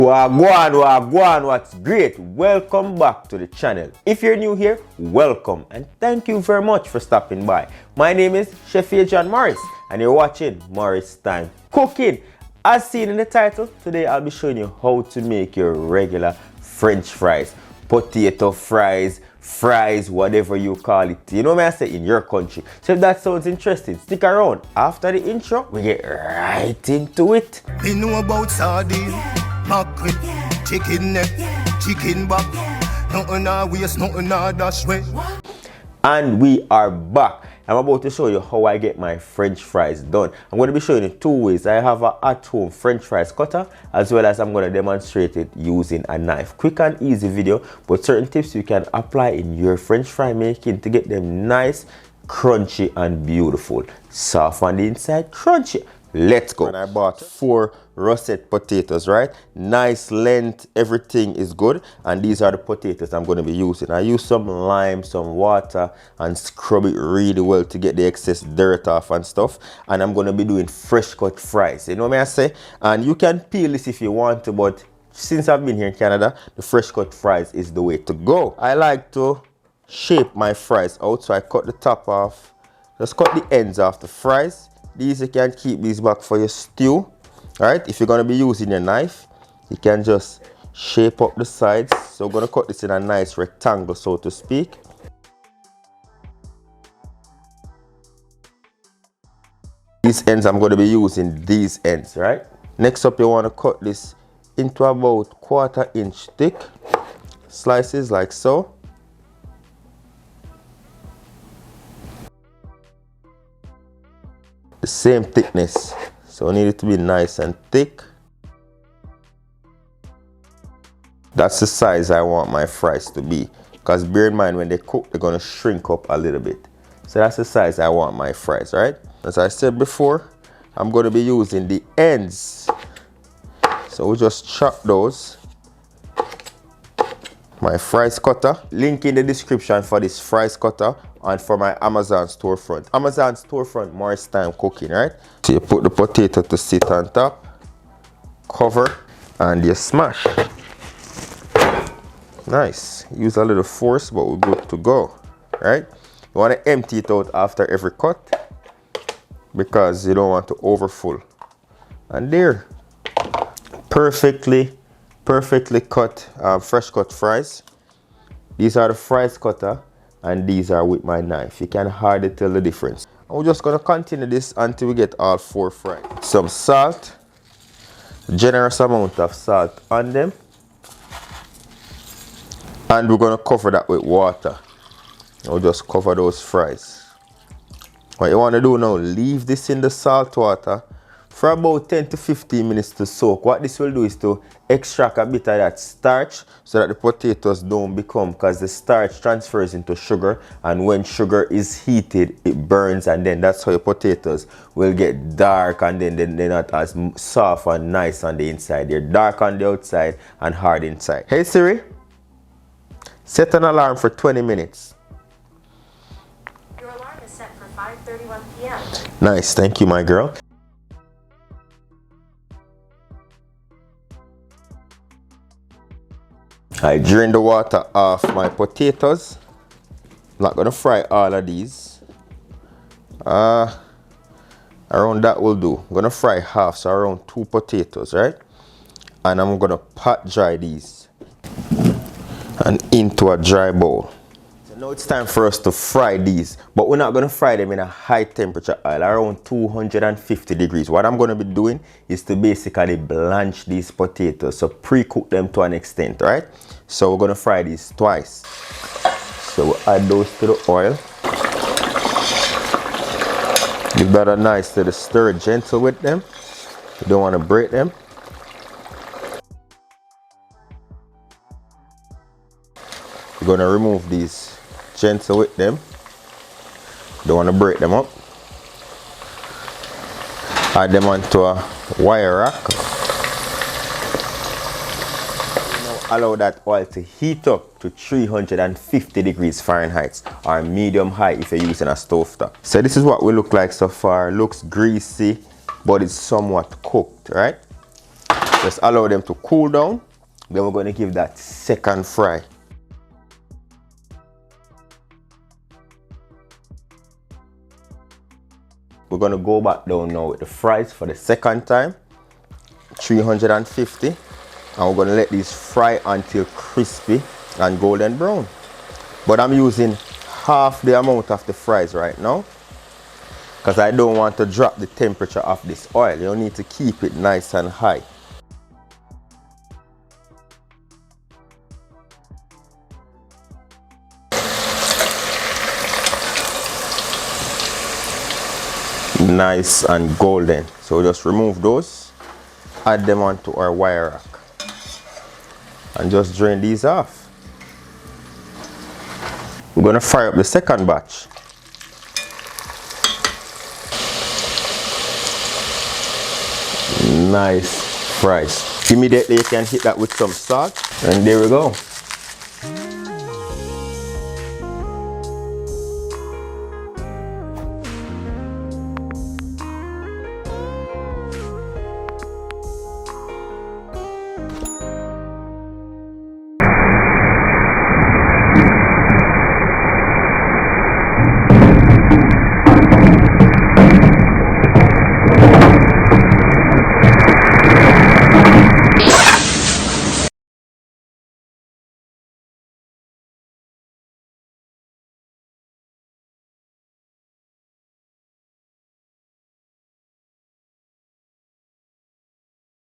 Wagwan, what's great? Welcome back to the channel. If you're new here, welcome and thank you very much for stopping by. My name is Chef John Morris and you're watching Morris Time Cooking. As seen in the title, today I'll be showing you how to make your regular French fries, potato fries, whatever you call it. You know what I say in your country. So if that sounds interesting, stick around. After the intro, we get right into it. We know about sardine, mackerel, chicken neck, chicken back. Nothing I waste, nothing I dash way. And we are back. I'm about to show you how I get my French fries done. I'm going to be showing you two ways. I have an at-home French fries cutter, as well as I'm going to demonstrate it using a knife. Quick and easy video, but certain tips you can apply in your French fry making to get them nice, crunchy and beautiful. Soft on the inside, crunchy. Let's go. And I bought 4 russet potatoes, right? Nice length, everything is good. And these are the potatoes I'm going to be using. I use some lime, some water, and scrub it really well to get the excess dirt off and stuff. And I'm going to be doing fresh cut fries. You know what I say? And you can peel this if you want to, but since I've been here in Canada, the fresh cut fries is the way to go. I like to shape my fries out, so I cut the top off. Just cut the ends off the fries. These, you can keep these back for your stew. Alright, if you're going to be using your knife, you can just shape up the sides. So we're going to cut this in a nice rectangle, so to speak. These ends, I'm going to be using these ends, right? Next up, you want to cut this into about 1/4 inch thick slices like so. The same thickness, so I need it to be nice and thick. That's the size I want my fries to be, because bear in mind when they cook they're going to shrink up a little bit. So that's the size I want my fries, right? As I said before, I'm going to be using the ends, so we'll just chop those. My fries cutter, link in the description for this fries cutter and for my Amazon storefront. Amazon storefront, Morris Time Cooking, right? So you put the potato to sit on top, cover, and you smash. Nice. Use a little force, but we're good to go, right? You want to empty it out after every cut because you don't want to overfull. And there, perfectly cut, fresh cut fries. These are the fries cutter and these are with my knife. You can hardly tell the difference. And we're just going to continue this until we get all 4 fries. Some salt, generous amount of salt on them, and we're going to cover that with water. We'll just cover those fries. What you want to do now, leave this in the salt water for about 10 to 15 minutes to soak. What this will do is to extract a bit of that starch so that the potatoes don't become, because the starch transfers into sugar, and when sugar is heated it burns, and then that's how your potatoes will get dark, and then they're not as soft and nice on the inside. They're dark on the outside and hard inside. Hey Siri, set an alarm for 20 minutes. Your alarm is set for 5:31 p.m. Nice, thank you my girl. I drain the water off my potatoes. I'm not gonna fry all of these. Around that will do. I'm gonna fry half, so around 2 potatoes, right? And I'm gonna pot dry these and into a dry bowl. So now it's time for us to fry these, but we're not gonna fry them in a high temperature oil, around 250 degrees. What I'm gonna be doing is to basically blanch these potatoes, so pre-cook them to an extent, right? So we're gonna fry these twice. So we'll add those to the oil. Give that a nice little stir, gentle with them. You don't want to break them. We're gonna remove these gentle with them. Don't want to break them up. Add them onto a wire rack. Allow that oil to heat up to 350 degrees Fahrenheit or medium high if you're using a stovetop. So this is what we look like so far. Looks greasy, but it's somewhat cooked, right? Just allow them to cool down. Then we're going to give that second fry. We're going to go back down now with the fries for the second time. 350. And we're going to let these fry until crispy and golden brown. But I'm using half the amount of the fries right now, because I don't want to drop the temperature of this oil. You need to keep it nice and high. Nice and golden. So we just remove those, add them onto our wire rack, and just drain these off. We're going to fry up the second batch. Nice fries. Immediately you can hit that with some salt, and there we go.